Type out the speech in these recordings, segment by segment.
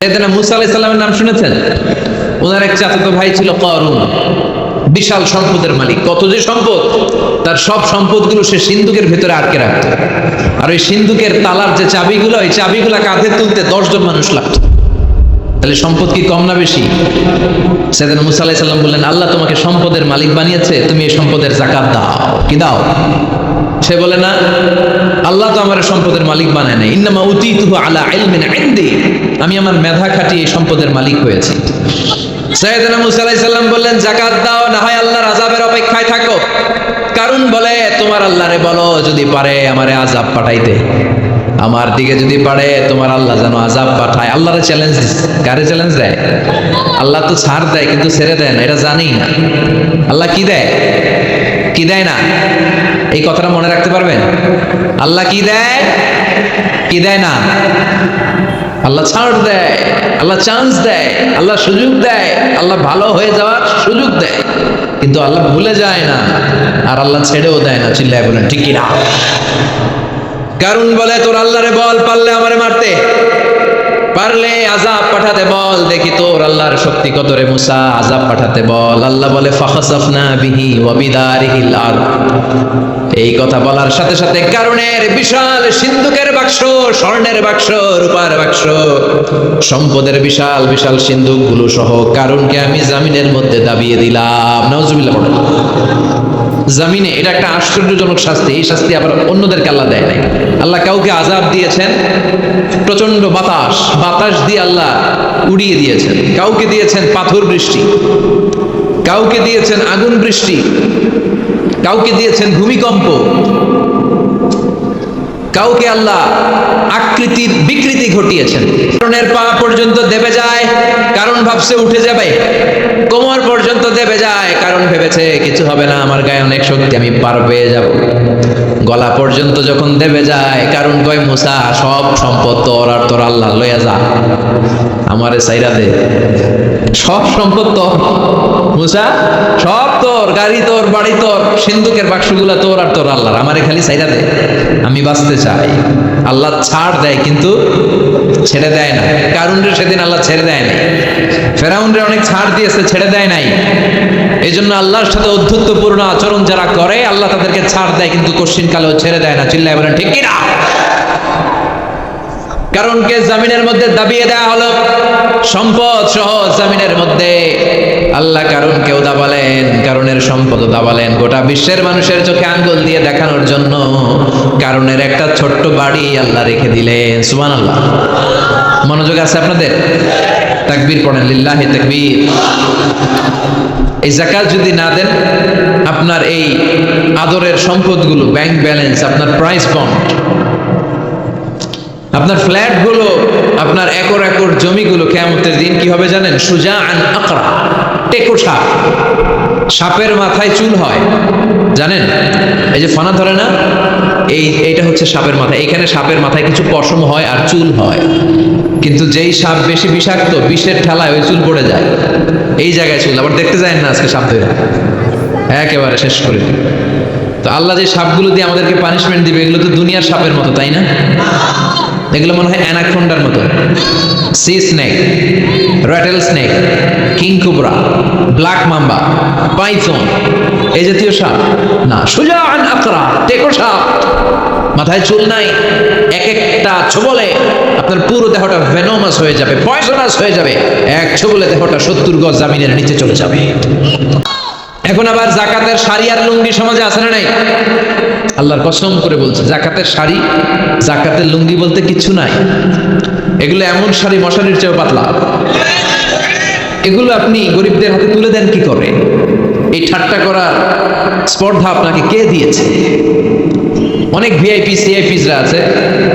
সাইয়েদনা মুসা আলাইহিস সালামের নাম শুনেছেন? ওনার এক চাচাতো ভাই ছিল কারুন, বিশাল সম্পদের মালিক। কত যে সম্পদ, তার সব সম্পদগুলো সে সিন্ধুকের ভেতরে আটকে রাখত। আর ওই সিন্ধুকের তালার যে চাবিগুলো, ওই চাবিগুলো কাঁধে তুলতে 10 জন মানুষ লাগতো। তাহলে সম্পদ কি কম না বেশি? সাইয়েদনা মুসা আলাইহিস সালাম বললেন, আল্লাহ তোমাকে সম্পদের মালিক বানিয়েছে, তুমি এই সম্পদের যাকাত দাও। কি দাও? সে বলে না, আল্লাহ তো আমার সম্পদের মালিক বানায় নাই, ইন্নামা উতীতুহু আলা ইলমিন ইনদি, আমি আমার মেধা খাটিয়ে এই সম্পদের মালিক হয়েছি। সাইয়েদনা মুসা আলাইহিস সালাম বললেন, যাকাত দাও, না হয় আল্লাহর আযাবের অপেক্ষায় থাকো। কারণ বলে, তোমার আল্লাহরে বলো যদি পারে আমারে আযাব পাঠাইতে, আমার দিকে যদি পারে তোমার আল্লাহ যেন আযাব পাঠায়। আল্লাহরে চ্যালেঞ্জ দিচ্ছে। কারে চ্যালেঞ্জ দেয়? আল্লাহ তো ছাড় দেয় কিন্তু ছেড়ে দেয় না, এটা জানি না। আল্লাহ কি দেয় কি দেয় না, এই কথাটা মনে রাখতে পারবেন? আল্লাহ কি দেয় কি দেয় না? আল্লাহ ছাড় দেয়, আল্লাহ চান্স দেয়, আল্লাহ সুযোগ দেয়, আল্লাহ ভালো হয়ে যাওয়ার সুযোগ দেয়, কিন্তু আল্লাহ ভুলে যায় না, আর আল্লাহ ছেড়েও দেয় না। চিল্লায় বলেন ঠিক কি না? কারণ বলে, তোর আল্লাহরে বল, পারলে আমারে মারতে, পারলে আযাব পাঠাতে বল, দেখি তোর আল্লাহর শক্তি কত রে মুসা, আযাব পাঠাতে বল। আল্লাহ বলে, ফাখাসাফনা বিহি ওয়া বিদারিহিল আরদ। এই কথা বলার সাথে সাথে কারণের বিশাল সিন্ধুকের বাক্স, স্বর্ণের বাক্স, রূপার বাক্স, সম্পদের বিশাল বিশাল সিন্ধুকগুলো সহ কারণকে আমি জমিনের মধ্যে দাবিয়ে দিলাম। নাউজুবিল্লাহ পড়েন। জমিনে, এটা একটা আশ্চর্যজনক শাস্তি। এই শাস্তি আবার অন্যদেরকে আল্লাহ দেয় নাই। আল্লাহ কাউকে আযাব দিয়েছেন, প্রচন্ড বাতাস, বাতাস দিয়ে আল্লাহ উড়িয়ে দিয়েছেন। কাউকে দিয়েছেন পাথর বৃষ্টি, কাউকে দিয়েছেন আগুন বৃষ্টি, কাউকে দিয়েছেন ভূমিকম্প, কাউকে আল্লাহ আকৃতির বিকৃতি ঘটিয়েছেন। কারণের পা পর্যন্ত দেবে যায়, কারণ ভাবছে উঠে যাবে। কোমর পর্যন্ত দেবে যায়, কারণ ভেবেছে কিছু হবে না, আমার গায়ে অনেক শক্তি, আমি পার পেয়ে যাব। গলা পর্যন্ত যখন দেবে যায়, কারণ কয়, মুসা সব সম্পদ তোর, আর তোর আল্লাহ লইয়া যা, আমারে সাইরা দে। সব সম্পদ তোর মুসা, সব তোর, গাড়ি তোর, বাড়ি তোর, সিন্ধুকের বাক্সগুলা তোর আর তোর আল্লাহর, আমারে খালি সাইরা দে, আমি বাঁচতে চাই। আল্লাহ ছাড় দেয় কিন্তু ছেড়ে দেয় না। কারুনরে সেদিন আল্লাহ ছেড়ে দেয় নাই, ফেরাউনরে অনেক ছাড় দিয়েছে, ছেড়ে দেয় নাই। এই জন্য আল্লাহর সাথে অধ্যত্বপূর্ণ আচরণ যারা করে, আল্লাহ তাদেরকে ছাড় দেয় কিন্তু কঠিন কালেও ছেড়ে দেয় না। চিল্লায় বলেন ঠিক কিনা? কারণকে জমিনের মধ্যে দাবিয়ে দেওয়া হলো, সম্পদ সহ জমিনের মধ্যে। আল্লাহ কারণকেও দাবালেন, কারণের সম্পদও দাবালেন, গোটা বিশ্বের মানুষের চোখে আঙ্গুল দিয়ে দেখানোর জন্য কারণের একটা ছোট্ট বাড়ি আল্লাহ রেখে দিলেন। সুবহানাল্লাহ। মনোযোগ আছে আপনাদের? তাকবীর পড়েন, লিল্লাহি তাকবীর। এই যাকাত যদি না দেন, আপনার এই আদরের সম্পদগুলো, ব্যাংক ব্যালেন্স, আপনার প্রাইস বন্ড, আপনার ফ্ল্যাটগুলো, আপনার একর একর জমিগুলো কিয়ামতের দিন কি হবে জানেন? সুজাআন আকরা, টেকো সাপ। সাপের মাথায় চুল হয়, জানেন? এই যে ফানা ধরে না, এইটা হচ্ছে সাপের মাথা। এখানে সাপের মাথায় কিছু পশম হয় আর চুল হয়, কিন্তু যেই সাপ বেশি বিষাক্ত, বিষের ঠেলায় ওই চুল পড়ে যায়, এই জায়গায় চুল। আবার দেখতে যায় না আজকে সাপ ধরে একেবারে শেষ করে দিবে। তো আল্লাহ যে সাপগুলো দিয়ে আমাদেরকে পানিশমেন্ট দিবে, এগুলো তো দুনিয়ার সাপের মতো, তাই না? এগুলো মনে হয় অ্যানাকোন্ডার মতো, C snake, rattle snake, king cobra, black mamba, Python, এই জাতীয় সাপ না। সুজাআন আকরা, টেকো সাপ, মাথায় চুল নাই, এক একটা ছোবলে আপনার পুরো দেহটা ভেনোমাস হয়ে যাবে, পয়জনাস হয়ে যাবে। এক ছোবলে দেহটা 70 গজ জমিনের নিচে চলে যাবে। এখন আবার যাকাতের শাড়ি আর লুঙ্গি সমাজে আছে না নাই? আল্লাহর কসম করে বলছে, যাকাতের শাড়ি, যাকাতের লুঙ্গি বলতে কিছু নাই। এগুলো এমন শাড়ি, মশারির চেয়েও পাতলা। এগুলো আপনি গরিবদের হাতে তুলে দেন কি করে? এই ঠাট্টা করার স্পর্ধা আপনাকে কে দিয়েছে? অনেক ভিআইপি সিআইপিসরা আছে,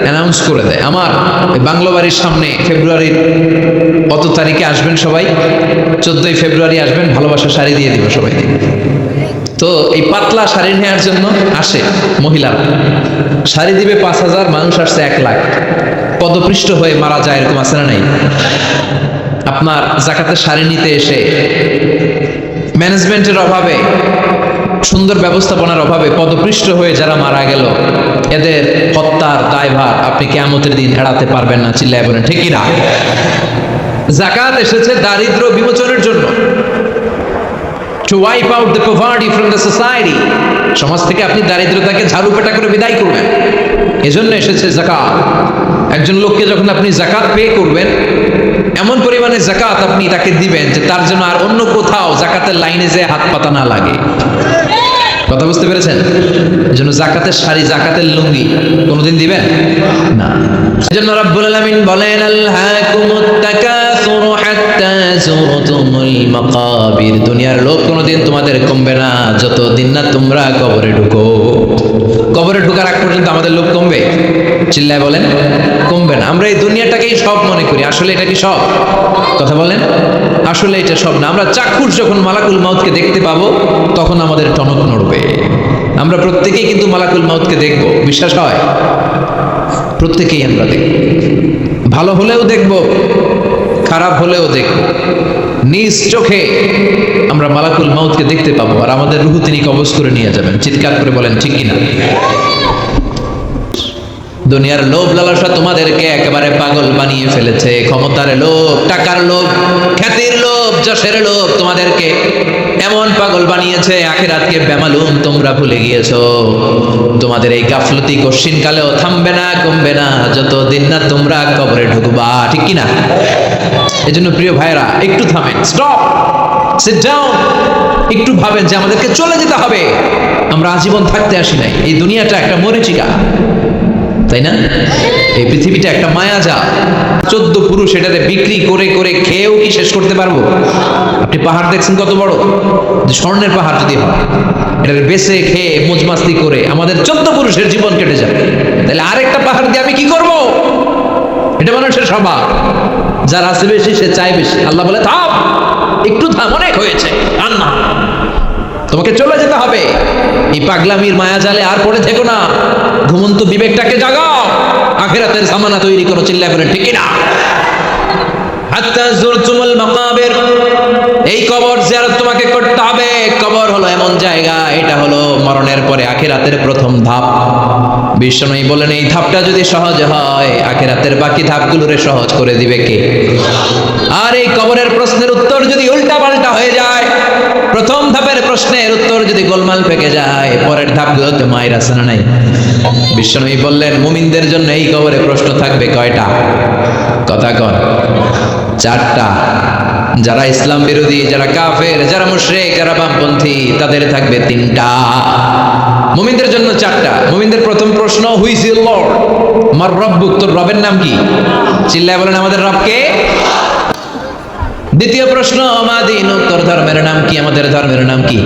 অ্যানাউন্স করে দেয়, আমার বাংলো বাড়ির সামনে ফেব্রুয়ারির কত তারিখে আসবেন সবাই, 14ই ফেব্রুয়ারি আসবেন, ভালোবাসা শাড়ি দিয়ে দিব সবাইকে। তো এই পাতলা শাড়ি নেওয়ার জন্য আসে মহিলারা, শাড়ি দিবে 5,000, মানুষ আসছে 1 লাখ, পদপৃষ্ট হয়ে মারা যায়, এরকম আছে না নাই? আপনার যাকাতের শাড়ি নিতে এসে ম্যানেজমেন্টের অভাবে, সুন্দর ব্যবস্থাপনার অভাবে পদপৃষ্ট হয়ে যারা মারা গেল, এদের হত্যার দায়ভার আপনি কিয়ামতের দিন এড়াতে পারবেন না। চিল্লায় বলেন ঠিক কি না? যাকাত এসেছে দারিদ্র বিমোচনের জন্য, to wipe out the poverty from the society। সমাজ থেকে আপনি দারিদ্রতাকে ঝাড়ু পেটা করে বিদায় করবেন, এজন্য এসেছে যাকাত। একজন লোককে যখন আপনি যাকাত পে করবেন, এমন পরিমাণে যাকাত আপনি তাকে দিবেন যে তার জন্য আর অন্য কোথাও যাকাতের লাইনে যে হাত পাতা না লাগে। কথা বুঝতে পেরেছেন? এজন্য যাকাতের শাড়ি, যাকাতের লুঙ্গি কোনোদিন দিবেন না। এজন্য রব্বুল আলামিন বলেন, আলহাকুমুত তাকাসুরু হাত্তা যুরতুমুল মাকাবির। দুনিয়ার লোভ কোনোদিন তোমাদের কমবে না যতদিন না তোমরা কবরে ঢুকো। কবরে ঢোকার আগ পর্যন্ত আমাদের লোভ কমবে? চিল্লায় বলেন, কমবে না। আমরা এই দুনিয়াটাকেই সব মনে করি, আসলে এটা কি সব? কথা বলেন, আসলে এটা সব না। আমরা চাক্ষুষ যখন মালাকুল মাউতকে দেখতে পাবো তখন আমাদের টনক নড়বে। আমরা প্রত্যেকেই কিন্তু মালাকুল মাউতকে দেখব, বিশ্বাস হয়? প্রত্যেকেই আমরা দেখব, ভালো হলেও দেখব, খারাপ হলেও দেখব। নিজ চোখে আমরা মালাকুল মাউতকে দেখতে পাবো, আর আমাদের রূহ তিনি কবজ করে নিয়ে যাবেন। চিৎকার করে বলেন ঠিক কিনা? দুনিয়ার লোভ লালসা তোমাদেরকে একেবারে পাগল বানিয়ে ফেলেছে। ক্ষমতার লোভ, টাকার লোভ, খ্যাতির লোভ, যশের লোভ তোমাদেরকে এমন পাগল বানিয়েছে, আখিরাতকে বেমালুম তোমরা ভুলে গিয়েছো। তোমাদের এই গাফলতি কশিন কালেও থামবে না, কমবে না যতদিন না তোমরা কবরে ঢুকবা। ঠিক কিনা? এজন্য প্রিয় ভাইরা, একটু থামেন, স্টপ, সিট ডাউন, একটু ভাবেন যে আমাদেরকে চলে যেতে হবে। আমরা আজীবন থাকতে আসি নাই। এই দুনিয়াটা একটা মরীচিকা, তাই না? এই পৃথিবীটা একটা মায়াজাল। 14 পুরুষ এটাতে বিক্রি করে করে খেয়েও কি শেষ করতে পারবো? আপনি পাহাড় দেখছেন কত বড়, যে স্বর্ণের পাহাড় যদি হয়, এটার বেচে খেয়ে মজমাস্তি করে আমাদের 14 পুরুষের জীবন কেটে যাবে। তাহলে আরেকটা পাহাড় দিয়ে আমি কি করব? এটা মানুষের স্বভাব। যার আছে বেশি সে চায় বেশি। আল্লাহ বলে থাম, একটু থাম, অনেক হয়েছে, আর না, তোমাকে চলে যেতে হবে। এই পাগলামির মায়াজালে আর পড়ে থেকো না। ঘুমন্ত বিবেকটাকে জাগাও, আখিরাতের জামানা তৈরি করো। চিল্লায় বলেন ঠিক কিনা? হাত্তা যুরতুমুল মাকাবির, এই কবর জিয়ারত তোমাকে করতে হবে। কবর হলো এমন জায়গা, এটা হলো মরণের পরে আখিরাতের প্রথম ধাপ। বিশ্বনবী বলেন, এই ধাপটা যদি সহজ হয়, আখিরাতের বাকি ধাপগুলোরে সহজ করে দিবে কে? আর এই কবরের প্রশ্নের উত্তর যদি উল্টা পাল্টা হয়ে যায়, প্রথম ধাপের প্রশ্নের উত্তর যদি গোলমাল পেকে যায়, পরের ধাপগুলোতে মায়ের আছে না নাই? বিশ্বনবী বললেন, মুমিনদের জন্য এই কবরে প্রশ্ন থাকবে কয়টা? কথা কন, 4টা। যারা ইসলাম বিরোধী, যারা কাফের, যারা মুশরিক, যারা বামপন্থী, তাদের থাকবে 3টা। মুমিনদের জন্য 4টা। মুমিনদের প্রথম প্রশ্ন, হু ইজ ইউর লর্ড? আমার রব্বুক, তোর রবের নাম কি? চিল্লায় বলেন আমাদের রব কে? দ্বিতীয় প্রশ্ন, মা দীনুক, তোর ধর্মের নাম কি? আমাদের ধর্মের নাম কি?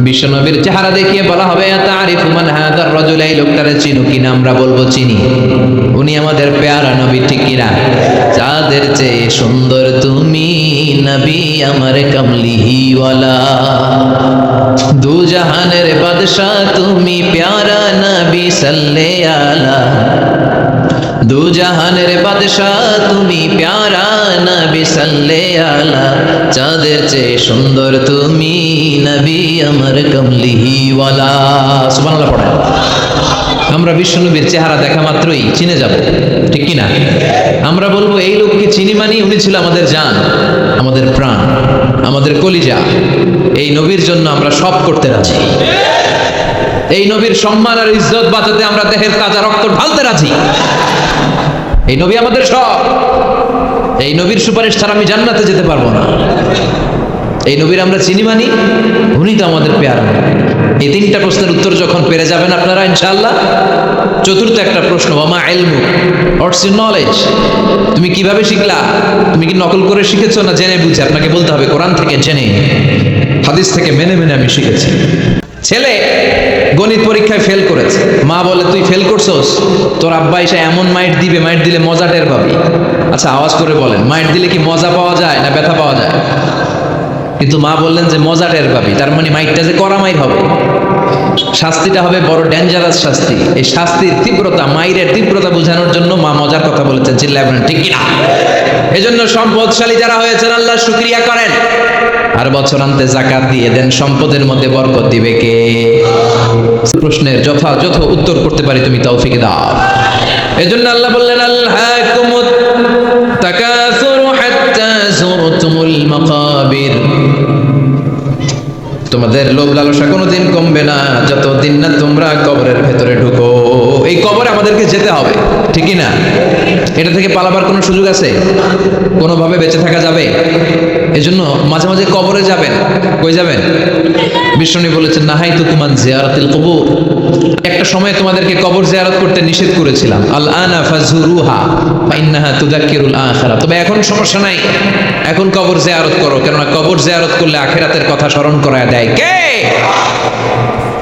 বিশ্বনবীর চেহারা দেখিয়ে বলা হবে, তারিফু মান হাদার রাজুল, এই লোকটারে চিনো কিনা? আমরা বলবো চিনি, উনি আমাদের পেয়ারা নবী। ঠিক কিনা? যাদের চেয়ে সুন্দর তুমি নবী আমার কামলিওয়ালা, দু জাহানের বাদশা তুমি প্যারা নবী সাল্লে আলা, দু জাহানের বাদশা তুমি প্যারা নবী সাল্লে আলা, যাদের চেয়ে সুন্দর তুমি নবী আমার কামলিওয়ালা। সুবহানাল্লাহ পড়েন। আমরা বিশ্বনবীর চেহারা দেখা মাত্রই চিনে যাব, ঠিক কিনা? আমরা বলবো এই লোককে চিনি, মানি উনি ছিল আমাদের জান, আমাদের প্রাণ, আমাদের কলিজা। এই নবীর জন্য আমরা সব করতে রাজি। এই নবীর সম্মান আর ইজ্জত বাঁচাতে আমরা দেহের তাজা রক্ত ঢালতে রাজি। এই নবী আমাদের সব। এই নবীর সুপারিশ ছাড়া আমি জান্নাতে যেতে পারবো না। এই নবীর আমরা চিনি, মানি, উনি তো আমাদের পেয়ারা। এই 3টা প্রশ্নের উত্তর যখন পেরে যাবেন আপনারা ইনশাআল্লাহ, চতুর্থ একটা প্রশ্ন, ওমা ইলমু, হোয়াটস ইউর নলেজ? তুমি কিভাবে শিখলা? তুমি কি নকল করে শিখেছো না জেনে বুঝে? আপনাকে বলতে হবে কোরআন থেকে জেনে, হাদিস থেকে মেনে মেনে আমি শিখেছি। ছেলে গণিত পরীক্ষায় ফেল করেছে, মা বলে তুই ফেল করছস, তোর আব্বা এসে এমন মাইট দিবে, মাইট দিলে মজা টের পাবি। আচ্ছা আওয়াজ করে বলেন, মাইট দিলে কি মজা পাওয়া যায় না ব্যথা পাওয়া যায়? কিন্তু মা বললেন যে মজা টের পাবি, তার মানে মাইটটা যে কড়া মাইর হবে, শাস্তিটা হবে বড় ডেঞ্জারাস শাস্তি। এই শাস্তির তীব্রতা, মাইরের তীব্রতা বোঝানোর জন্য মা মজার কথা বলেছেন। চিল্লায় বলেন ঠিক কিনা? এজন্য সম্পদশালী যারা হয়েছেন আল্লাহর শুকরিয়া করেন, আর বছরান্তে যাকাত দিয়ে দেন। সম্পদের মধ্যে বরকত দিবে কে? প্রশ্নের যথাযথ উত্তর করতে পারি তুমি তৌফিক দাও। এজন্য আল্লাহ বললেন, আল্লাহকুমুত তাকাসুর লোভ লালসা কোনোদিন কমবে না যতদিন না তোমরা কবরের ভেতরে ঢুকো। এই কবরে আমাদেরকে যেতে হবে, ঠিকই না? এটা থেকে পালাবার কোনো সুযোগ আছে? কোনোভাবে বেঁচে থাকা যাবে? এজন্য মাঝে মাঝে কবরে যাবেন। কই যাবেন? বিষ্ণু বলেছেন নাহাইতুকুম আন জিয়ারাতিল কুবুর, একটা সময় তোমাদেরকে কবর জিয়ারত করতে নিষেধ করেছিলাম। আল আনা ফাজুরুহা ফাইন্নাহা তুযাক্কিরুল আখিরা, তবে এখন সমস্যা নাই, এখন কবর জিয়ারত করো, কেননা কবর জিয়ারত করলে আখিরাতের কথা স্মরণ করায় দেয় কে?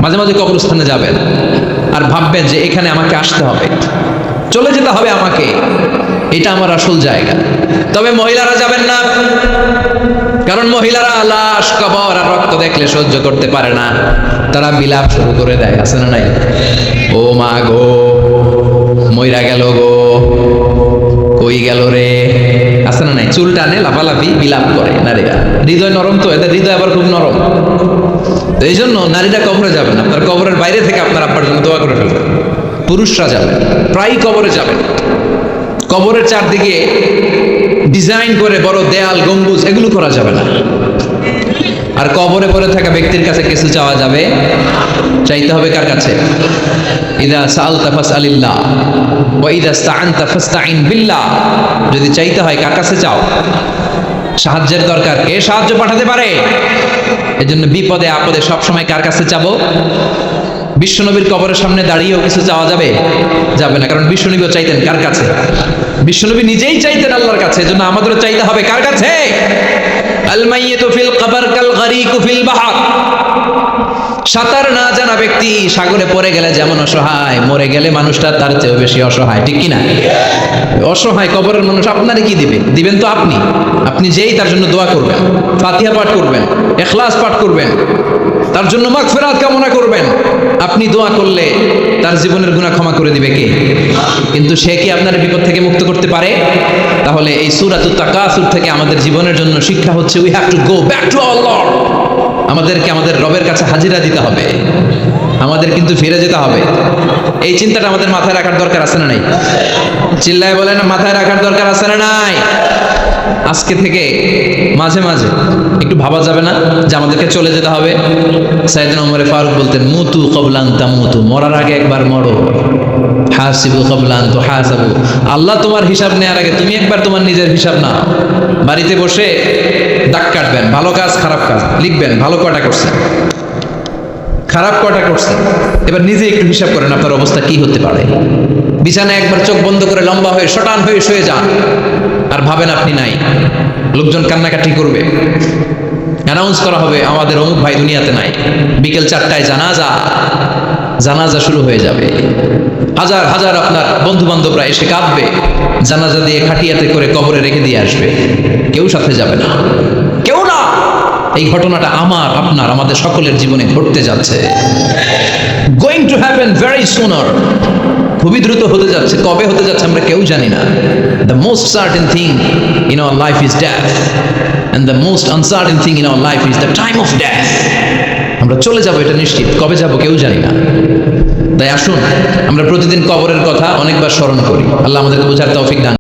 মাঝে মাঝে কবরস্থানে যাবেন আর ভাববেন যে এখানে আমাকে আসতে হবে, চলে যেতে হবে আমাকে, এটা আমার আসল জায়গা। তবে মহিলারা যাবেন না, কারণ মহিলারা লাশ, কবর আর রক্ত দেখলে সহ্য করতে পারে না, তারা বিলাপ শুরু করে দেয়। আছে না নাই? ও মা গো, মইরা গেল গো, কই গেল রে, আছে না নাই? চুল টানে, লাফালাফি, বিলাপ করে নারীরা। হৃদয় নরম তো, এদের হৃদয় আবার খুব নরম। তো এই জন্য নারীরা কবরে যাবেন, আপনার কবরের বাইরে থেকে আপনার আব্বার জন্য দোয়া করে ফেলবেন। পুরুষরা যাবেন, প্রায় কবরে যাবেন। কবরের চারদিকে ডিজাইন করে বড় দেয়াল, গম্বুজ, এগুলো করা যাবে না। আর কবরে পড়ে থাকা ব্যক্তির কাছে কিছু চাওয়া যাবে? চাইতে হবে কার কাছে? ইদা সাআলতা ফাসআলিল্লাহ ওয়া ইদা ইসতাআনতা ফাসতাইন বিল্লাহ। যদি চাইতে হয় কার কাছে চাও? সাহায্যের দরকার, কে সাহায্য পাঠাতে পারে? এজন্য বিপদে আপদে সবসময় কার কাছে চাবো? বিশ্বনবীর কবরের সামনে দাঁড়িয়েও কিছু চাওয়া যাবে? যাবে না, কারণ বিশ্বনবীও চাইতেন কার কাছে? বিশ্বনবী নিজেই চাইতেন আল্লাহর কাছে। এজন্য আমাদেরও চাইতে হবে কার কাছে? আল মাইয়িতু ফিল কবর কাল গরীকু ফিল বাহর। সাঁতার না জানা ব্যক্তি সাগরে পড়ে গেলে যেমন অসহায়, মরে গেলে মানুষটা তার চেয়েও বেশি অসহায়, ঠিক কি না? অসহায় কবরের মানুষ আপনারে কি দিবে? দিবেন তো আপনি। আপনি যেই তার জন্য দোয়া করবেন, ফাতিহা পাঠ করবেন, ইখলাস পাঠ করবেন, তার জন্য মাগফিরাত কামনা করবেন। আপনি দোয়া করলে তার জীবনের গুনাহ ক্ষমা করে দিবে কে? কিন্তু সে কি আপনার বিপদ থেকে মুক্ত করতে পারে? তাহলে এই সূরাতুত তাকাসুর থেকে আমাদের জীবনের জন্য শিক্ষা হচ্ছে we have to go back to our Lord. আমাদেরকে আমাদের রবের কাছে হাজিরা দিতে হবে, আমাদের কিন্তু ফিরে যেতে হবে। এই চিন্তাটা আমাদের মাথায় রাখার দরকার আছে না নাই? চিল্লায় বলেন, মাথায় রাখার দরকার আছে না নাই? আজকে থেকে মাঝে মাঝে একটু ভাবা যাবে না যে আমাদেরকে চলে যেতে হবে? সাইয়েদনা ওমর ফারুক বলতেন, মুতু ক্বাবলা আন তামুতু, মরার আগে একবার মরো। হাসিবু ক্বাবলা আন তুহাসাবু, আল্লাহ তোমার হিসাব নেওয়ার আগে তুমি একবার তোমার নিজের হিসাব নাও। বাড়িতে বসে দাগ কাটবেন, ভালো কাজ খারাপ কাজ লিখবেন, ভালো কয়টা করছেন, খারাপ কয়টা করছেন, এবার নিজে একটু হিসাব করেন আপনার অবস্থা কি হতে পারে। বিছানায় একবার চোখ বন্ধ করে লম্বা হয়ে শটান হয়ে শুয়ে যান, আর ভাবেন আপনি নাই, লোকজন কান্নাকাটি করবে, অ্যানাউন্স করা হবে আমাদের অমুক ভাই দুনিয়াতে নাই। বিকেল 4টায় জানাজা শুরু হয়ে যাবে, হাজার হাজার আপনার বন্ধু বান্ধবরা এসে কাঁদবে, জানাজা দিয়ে খাটিয়াতে করে কবরে রেখে দিয়ে আসবে, কেউ সাথে যাবে না, কেউ না। এই ঘটনাটা আমার, আপনার, আমাদের সকলের জীবনে ঘটতে যাচ্ছে। গোয়িং টু হ্যাপেন ভেরি সুনার, খুবই দ্রুত হতে যাচ্ছে। কবে হতে যাচ্ছে আমরা কেউ জানি না। The most certain thing in our life is death, and the most uncertain thing in our life is the time of death. আমরা চলে যাব, এটা নিশ্চিত, কবে যাব কেউ জানি না। তাই আসুন আমরা প্রতিদিন কবরের কথা অনেকবার স্মরণ করি। আল্লাহ আমাদেরকে বোঝার তৌফিক দান